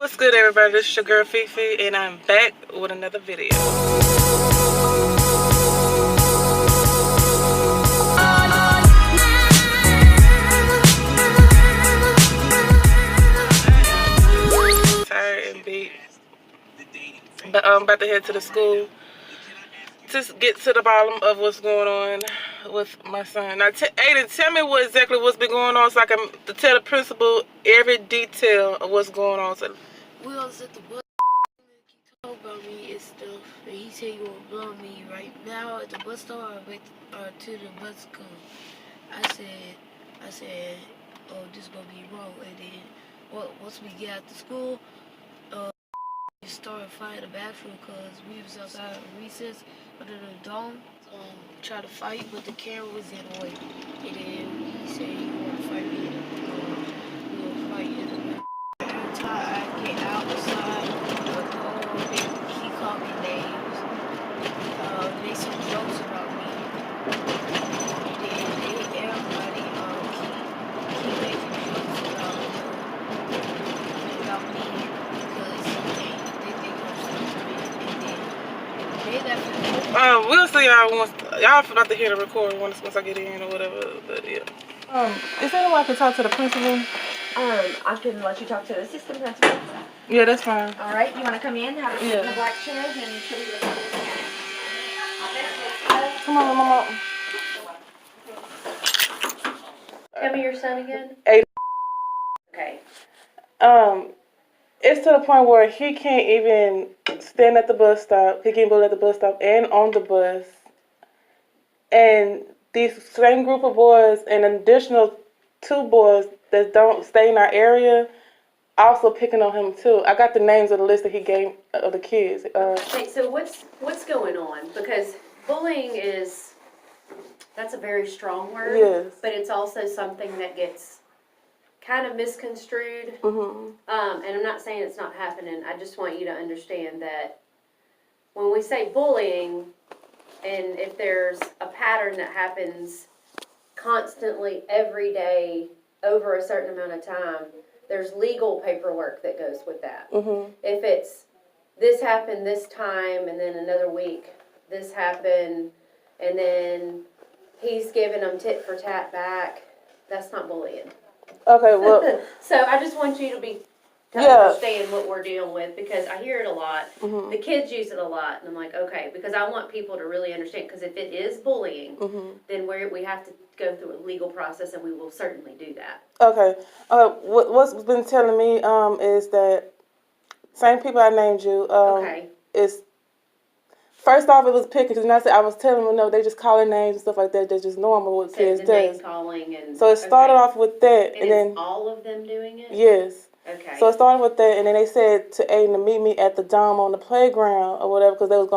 What's good, everybody? This is your girl Fifi, and I'm back with another video. Tired and beat, but I'm about to head to the school to get to the bottom of what's going on with my son. Now, Aiden, tell me exactly what's been going on, so I can tell the principal every detail of what's going on. So, we was at the bus. He told about me and stuff, and he said you won't blow me right now at the bus stop or to the bus come. I said, oh, this gonna be wrong. And then once we get out to school, we started fighting the bathroom because we was outside of recess under the dome. Tried to fight, but the camera was in the way. And then he said he wanted to fight me. We were fighting. Every time I get outside, he called me names. Made some jokes about me. And then everybody keep making jokes about me because they think I'm stupid. And then we'll see y'all once y'all about to hear the recording once I get in or whatever. But yeah. Is there any way I can talk to the principal? I can let you talk to the assistant principal. Yeah, that's fine. All right, you want to come in, have a seat in the black chair, and show you the Come on, Mama. Tell me your son again. Aiden. Okay. It's to the point where he can't even stand at the bus stop. He can't go at the bus stop and on the bus. And these same group of boys and an additional 2 boys that don't stay in our area also picking on him too. I got the names of the list that he gave of the kids. Okay, so what's going on? Because bullying that's a very strong word. Yes. But it's also something that gets kind of misconstrued. Mm-hmm. And I'm not saying it's not happening. I just want you to understand that when we say bullying, and if there's a pattern that happens constantly every day over a certain amount of time, there's legal paperwork that goes with that. Mm-hmm. If it's this happened this time and then another week this happened and then he's giving them tit for tat back, that's not bullying. Okay, well. So I just want you to understand what we're dealing with, because I hear it a lot. Mm-hmm. The kids use it a lot, and I'm like, okay, because I want people to really understand, because if it is bullying, Mm-hmm. then we have to go through a legal process, and we will certainly do that. Okay. What's been telling me is that same people I named you. Okay. Is first off, it was picking, because I was telling them, no, they just calling names and stuff like that. That's just normal what kids do. Name calling and so it started off with that, and then all of them doing it. Yes. Okay. So it started with that, and then they said to Aiden to meet me at the dome on the playground or whatever, because they was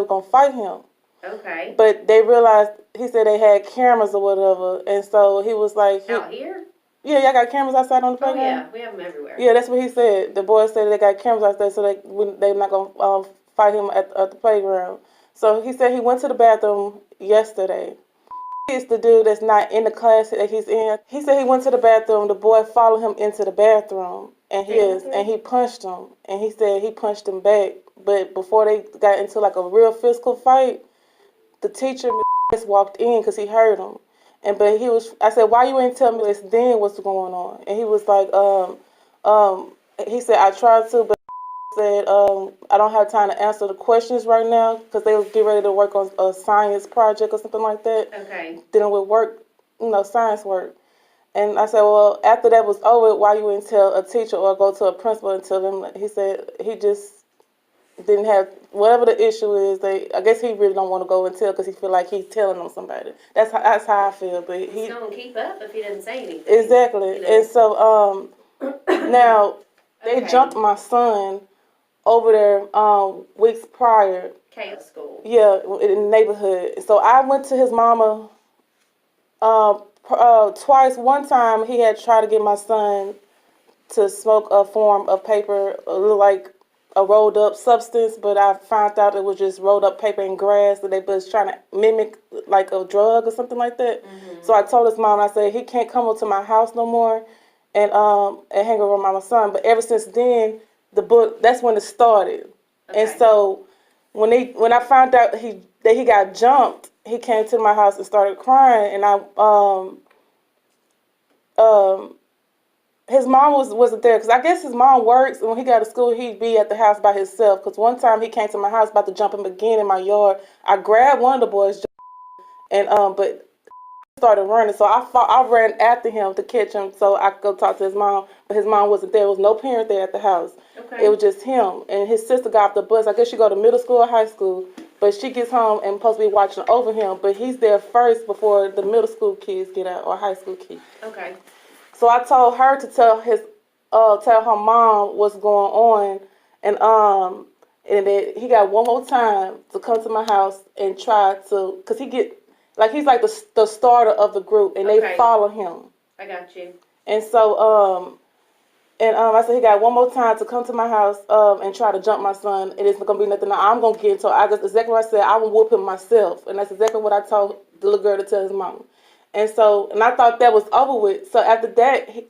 gonna fight him. Okay. But they realized, he said they had cameras or whatever, and so he was like, out here? Yeah, y'all got cameras outside on the playground? Oh yeah, we have them everywhere. Yeah, that's what he said. The boys said they got cameras out there, so they're not gonna fight him at the playground. So he said he went to the bathroom yesterday. It's the dude that's not in the class that he's in. He said he went to the bathroom. The boy followed him into the bathroom, and he punched him. And he said he punched him back. But before they got into like a real physical fight, the teacher just walked in because he heard him. I said, why you ain't tell me this then? What's going on? And he was like, he said I tried to, but said, I don't have time to answer the questions right now because they was getting ready to work on a science project or something like that. Okay. Dealing with work, science work. And I said, well, after that was over, why you didn't tell a teacher or go to a principal and tell them? He said he just didn't have, whatever the issue is, I guess he really don't want to go and tell because he feel like he's telling them somebody. That's how I feel. But he's going to keep up if he doesn't say anything. Exactly. You know? And so now they jumped my son over there weeks prior. Chaos school. Yeah, in the neighborhood. So I went to his mama twice. One time he had tried to get my son to smoke a form of paper, a little like a rolled up substance, but I found out it was just rolled up paper and grass that they was trying to mimic like a drug or something like that. Mm-hmm. So I told his mom, I said, he can't come up to my house no more and hang around my son. But ever since then, that's when it started. Okay. And so when I found out that he got jumped, he came to my house and started crying, and his mom wasn't there because I guess his mom works, and when he got to school, he'd be at the house by himself. Because one time he came to my house about to jump him again in my yard. I grabbed one of the boys, and but started running, so I ran after him to catch him so I could go talk to his mom. But his mom wasn't there. There was no parent there at the house. Okay. It was just him and his sister got off the bus. I guess she go to middle school or high school, but she gets home and supposed to be watching over him. But he's there first before the middle school kids get out or high school kids. Okay. So I told her to tell her mom what's going on, and then he got one more time to come to my house and try to, cause he's like the starter of the group, and Okay. they follow him. I got you. And so I said he got one more time to come to my house and try to jump my son. It isn't gonna be nothing I'm gonna get into. That's exactly what I said. I will whoop him myself, and that's exactly what I told the little girl to tell his mom. And I thought that was over with. So after that, he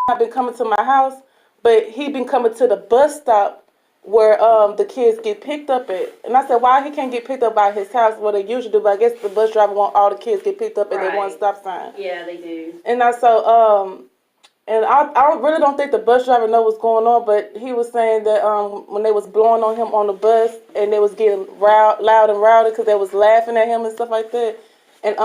had been coming to my house, but he been coming to the bus stop where the kids get picked up at. And I said, why he can't get picked up by his house? What they usually do, but I guess the bus driver want all the kids get picked up at that one stop sign. Yeah, they do. And and I really don't think the bus driver know what's going on, but he was saying that when they was blowing on him on the bus and they was getting loud and rowdy because they was laughing at him and stuff like that. And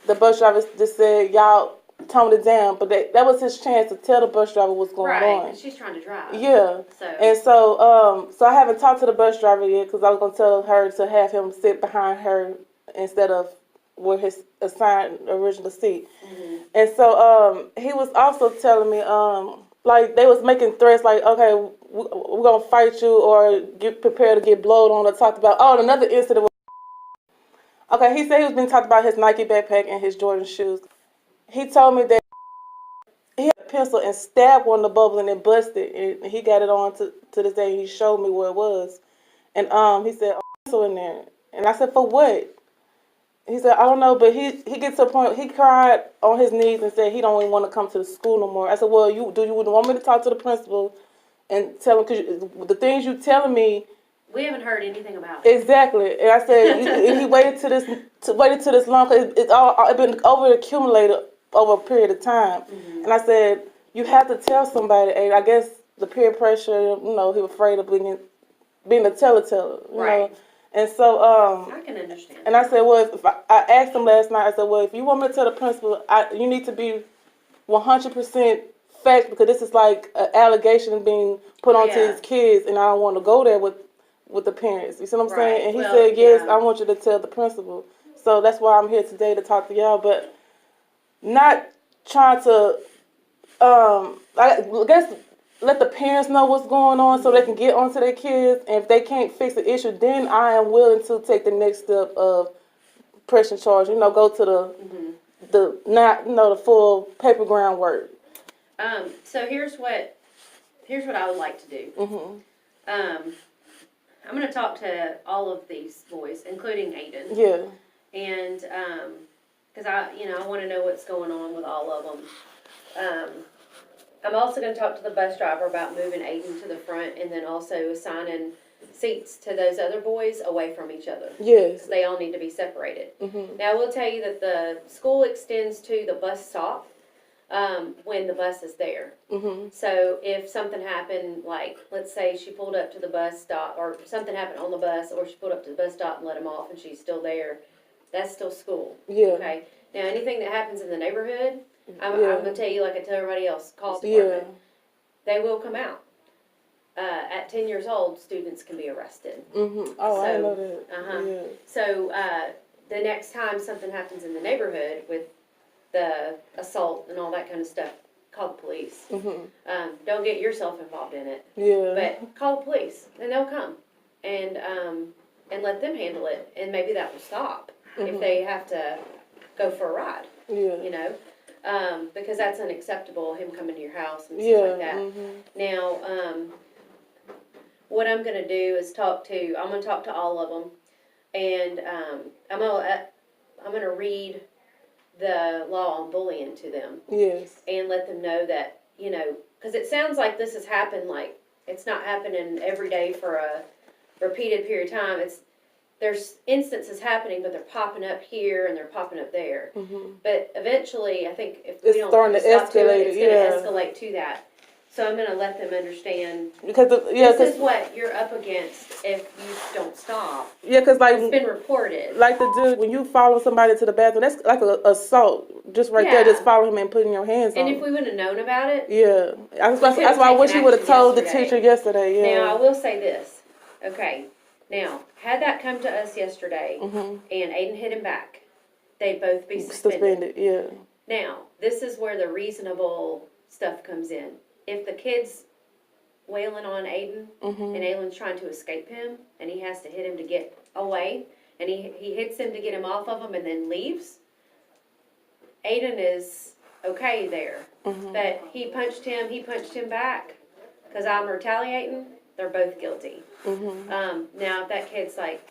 the bus driver just said, y'all toned it down. But that was his chance to tell the bus driver what's going on. Right, she's trying to drive. Yeah. So. And so I haven't talked to the bus driver yet because I was going to tell her to have him sit behind her instead of where his assigned original seat. Mm-hmm. And so he was also telling me, like they was making threats like, okay, we're going to fight you or get prepared to get blowed on or talked about, another incident. Okay, he said he was being talked about his Nike backpack and his Jordan shoes. He told me that he had a pencil and stabbed one of the bubbles and it busted. And he got it on to this day. He showed me where it was. And he said, pencil in there. And I said, for what? He said, I don't know, but he gets to a point, he cried on his knees and said he don't even want to come to the school no more. I said, well, you want me to talk to the principal and tell him, because the things you telling me, we haven't heard anything about it. Exactly, and I said and he waited to this long because it's been over accumulated over a period of time. Mm-hmm. And I said you have to tell somebody. And I guess the peer pressure, he was afraid of being a teller, you know. And so I can understand. And I said, well, if I asked him last night. I said, well, if you want me to tell the principal, you need to be 100% fact because this is like an allegation being put onto his kids, and I don't want to go there with the parents. You see what I'm saying? And he said, yes, I want you to tell the principal. So that's why I'm here today to talk to y'all, but not trying to, I guess, let the parents know what's going on so they can get onto their kids. And if they can't fix the issue, then I am willing to take the next step of pressing charge. Go to the full paper groundwork. So here's what I would like to do. Mm-hmm. I'm going to talk to all of these boys, including Aiden. Yeah. And because I want to know what's going on with all of them. I'm also going to talk to the bus driver about moving Aiden to the front and then also assigning seats to those other boys away from each other. Yes. Because they all need to be separated. Mm-hmm. Now, I will tell you that the school extends to the bus stop when the bus is there. Mm-hmm. So if something happened, like let's say she pulled up to the bus stop or something happened on the bus or she pulled up to the bus stop and let him off and she's still there, that's still school. Yeah. Okay. Now, anything that happens in the neighborhood, I'm going to tell you like I tell everybody else, call the department. They will come out. At 10 years old, students can be arrested. Mm-hmm. Oh, I know that. Yeah. So the next time something happens in the neighborhood with the assault and all that kind of stuff, call the police. Mm-hmm. Don't get yourself involved in it. Yeah. But call the police, and they'll come and let them handle it, and maybe that will stop if they have to go for a ride. Yeah. Because that's unacceptable, him coming to your house and stuff like that. Mm-hmm. Now, what I'm going to do is I'm going to talk to all of them, and I'm going to read the law on bullying to them. Yes. And let them know that, because it sounds like this has happened, like, it's not happening every day for a repeated period of time. There's instances happening, but they're popping up here and they're popping up there. Mm-hmm. But eventually, I think if It's we don't starting to stop to escalate, it, it's going to escalate to that. So I'm going to let them understand because this is what you're up against if you don't stop. Yeah, because like It's been reported. Like the dude, when you follow somebody to the bathroom, that's like an assault. Just right there, just following him and putting your hands on And him. if we would have known about it, that's why I wish you would have told the teacher yesterday. Yeah. Now I will say this. Okay. Now, had that come to us yesterday, Mm-hmm. and Aiden hit him back, they'd both be suspended. Yeah. Now, this is where the reasonable stuff comes in. If the kid's wailing on Aiden, Mm-hmm. and Aiden's trying to escape him, and he has to hit him to get away, and he hits him to get him off of him and then leaves, Aiden is okay there. Mm-hmm. But he punched him back, because I'm retaliating, they're both guilty. Mm-hmm. Now, if that kid's like,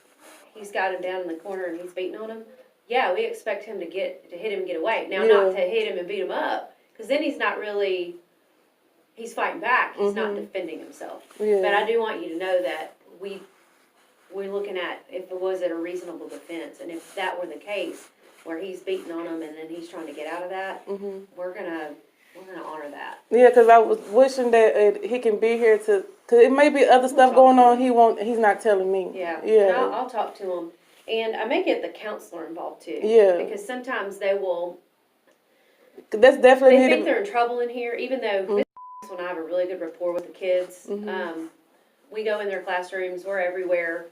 he's got him down in the corner and he's beating on him, yeah, we expect him to hit him and get away. Now, not to hit him and beat him up, because then he's fighting back. He's not defending himself. Yeah. But I do want you to know that we're looking at if it was a reasonable defense, and if that were the case, where he's beating on him and then he's trying to get out of that, we're gonna honor that. Yeah, because I was wishing that he can be here because it may be other stuff going on. He's not telling me. Yeah. Yeah. And I'll talk to him, and I may get the counselor involved too. Yeah. Because sometimes they will. That's definitely. They think they're in trouble in here, even though when I have a really good rapport with the kids. We go in their classrooms. We're everywhere,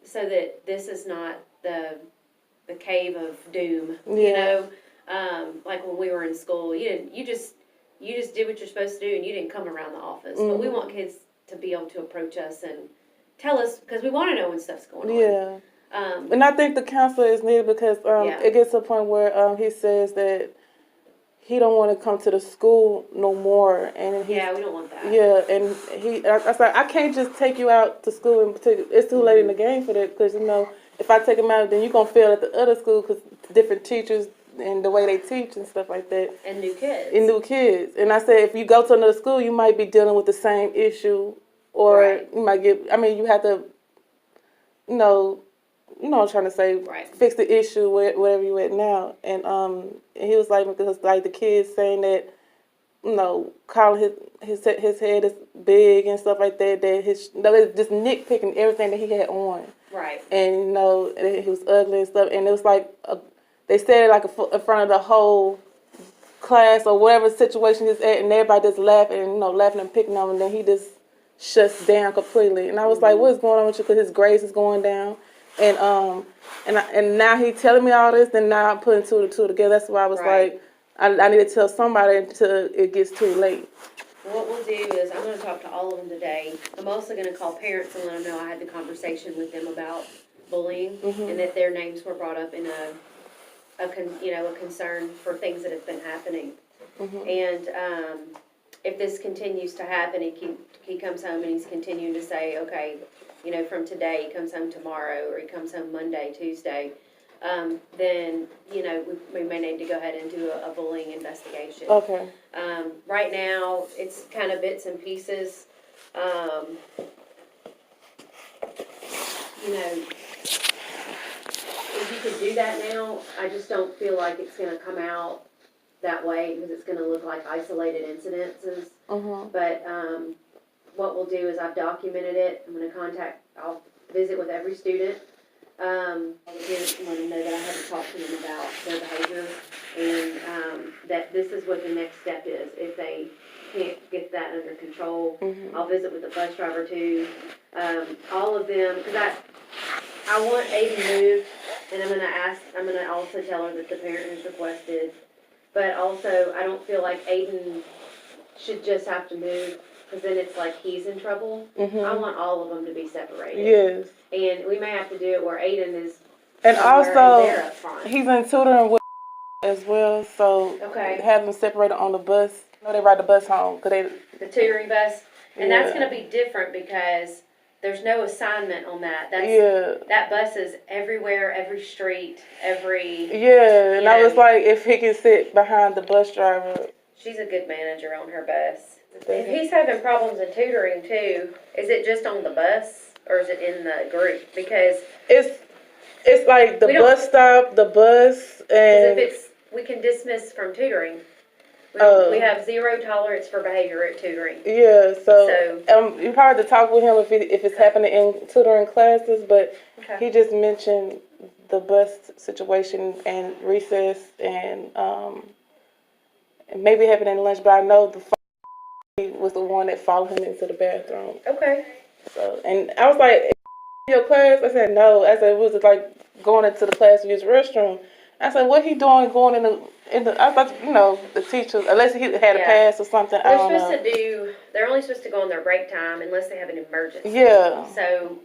so that this is not the cave of doom. Yeah. You know, like when we were in school, you just did what you're supposed to do, and you didn't come around the office. But we want kids to be able to approach us and tell us, because we want to know when stuff's going on. Yeah. And I think the counselor is needed because it gets to a point where he says that he don't want to come to the school no more, and we don't want that. Yeah, and I said I can't just take you out to school and it's too late in the game for that, because if I take him out, then you're gonna fail at the other school because different teachers and the way they teach and stuff like that. And new kids. And I said if you go to another school, you might be dealing with the same issue, or you might get. I mean, you have to, what I'm trying to say, fix the issue wherever you're at now. And he was like, because like the kids saying that, calling his head is big and stuff like that. That it's just nitpicking everything that he had on. Right. And he was ugly and stuff. And it was like they said it like in front of the whole class or whatever situation he's at, and everybody just laughing and laughing and picking on him. And then he just shuts down completely. And I was like, what's going on with you? Because his grades is going down. And now he telling me all this, and now I'm putting two and two together. That's why I was like, I need to tell somebody until it gets too late. What we'll do is I'm going to talk to all of them today. I'm also going to call parents and let them know I had the conversation with them about bullying and that their names were brought up in a concern for things that have been happening. And if this continues to happen, he comes home and he's continuing to say, okay, from today, he comes home tomorrow, or he comes home Monday, Tuesday, then, we may need to go ahead and do a bullying investigation. Okay. Right now, it's kind of bits and pieces. If you could do that now, I just don't feel like it's going to come out that way, because it's going to look like isolated incidences. But what we'll do is I've documented it. I'll visit with every student. Parents want to know that I had to talk to them about their behavior, and that this is what the next step is. If they can't get that under control, I'll visit with the bus driver too. All of them, because I want Aiden moved, and I'm going to also tell her that the parent has requested. But also, I don't feel like Aiden should just have to move, because then it's like he's in trouble. I want all of them to be separated. Yes. And we may have to do it where Aiden is. And also, and up front. He's in tutoring with as well, so have them separated on the bus. They ride the bus home the tutoring bus, and that's going to be different because there's no assignment on that. That bus is everywhere, every street, every. Yeah, and I was like, if he can sit behind the bus driver. She's a good manager on her bus. If he's having problems in tutoring too, is it just on the bus or is it in the group? Because it's like the bus stop, the bus, and we can dismiss from tutoring. We Oh. have 0 tolerance for behavior at tutoring. Yeah, so you probably have to talk with him if it's happening in tutoring classes, but he just mentioned the bus situation and recess and maybe happening in lunch, but I know the was the one that followed him into the bathroom. Okay. So, and I was like, your class? I said, no. I said, it was like going into the class to use the restroom. I said, what he doing going in the I thought, the teacher, unless he had a pass or something, I don't know. They're only supposed to go on their break time unless they have an emergency. Yeah. So,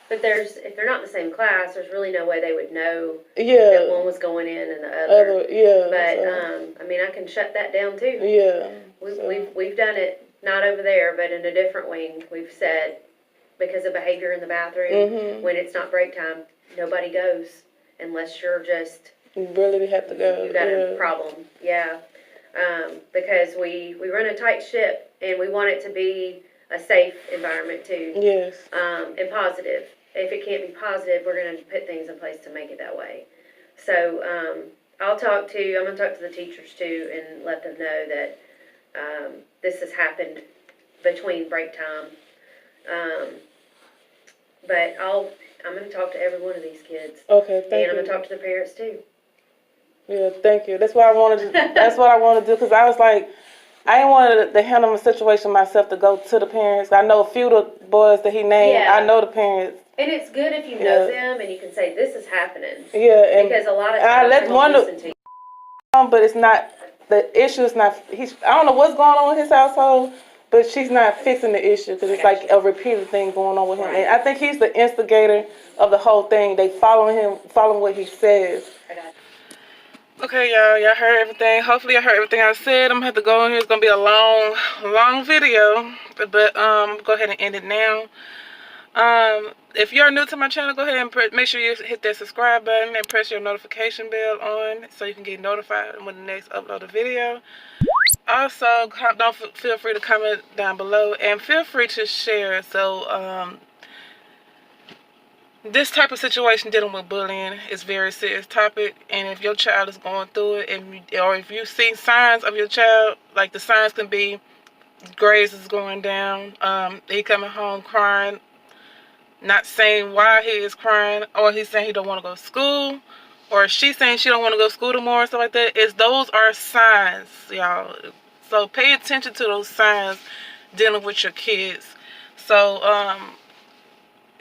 but if they're not in the same class, there's really no way they would know that one was going in and the other. But, I mean, I can shut that down too. Yeah. We've done it, not over there, but in a different wing. We've said, because of behavior in the bathroom, when it's not break time, nobody goes unless you're just... You really have to go. You got a problem, yeah. Because we run a tight ship, and we want it to be a safe environment too. Yes. And positive. If it can't be positive, we're going to put things in place to make it that way. So I'm going to talk to the teachers too and let them know that this has happened between break time. But I'm going to talk to every one of these kids. Okay, thank you. And I'm going to talk to the parents too. Yeah, thank you. That's what I wanted to. That's what I wanted to do because I was like, I didn't want to handle my situation myself to go to the parents. I know a few of the boys that he named. Yeah. I know the parents. And it's good if you know them and you can say this is happening. Yeah, because a lot of times they won't listen to you. But it's not the issue. Is not. I don't know what's going on in his household, but she's not fixing the issue because it's like a repeated thing going on with him. And I think he's the instigator of the whole thing. They following what he says. Okay, y'all heard everything. Hopefully y'all heard everything I said. I'm gonna have to go in here. It's gonna be a long video, but go ahead and end it now. If you're new to my channel, go ahead and make sure you hit that subscribe button and press your notification bell on so you can get notified when the next uploaded video. Also, feel free to comment down below and feel free to share. So, this type of situation dealing with bullying is a very serious topic, and if your child is going through it, or if you see signs of your child, like the signs can be grades is going down, he coming home crying, not saying why he is crying, or he's saying he don't want to go to school, or she's saying she don't want to go to school tomorrow, stuff like that. Those are signs, y'all. So pay attention to those signs dealing with your kids. So,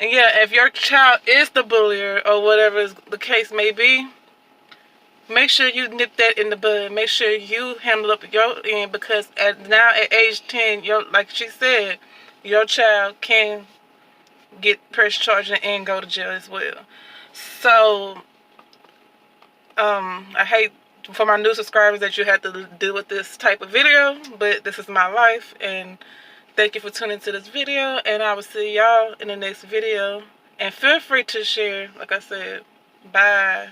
and yeah, if your child is the bullier or whatever the case may be, make sure you nip that in the bud. Make sure you handle up your end because now at age 10, like she said, your child can get press charged and go to jail as well. So, I hate for my new subscribers that you have to deal with this type of video, but this is my life, and thank you for tuning into this video, and I will see y'all in the next video. And feel free to share, like I said. Bye.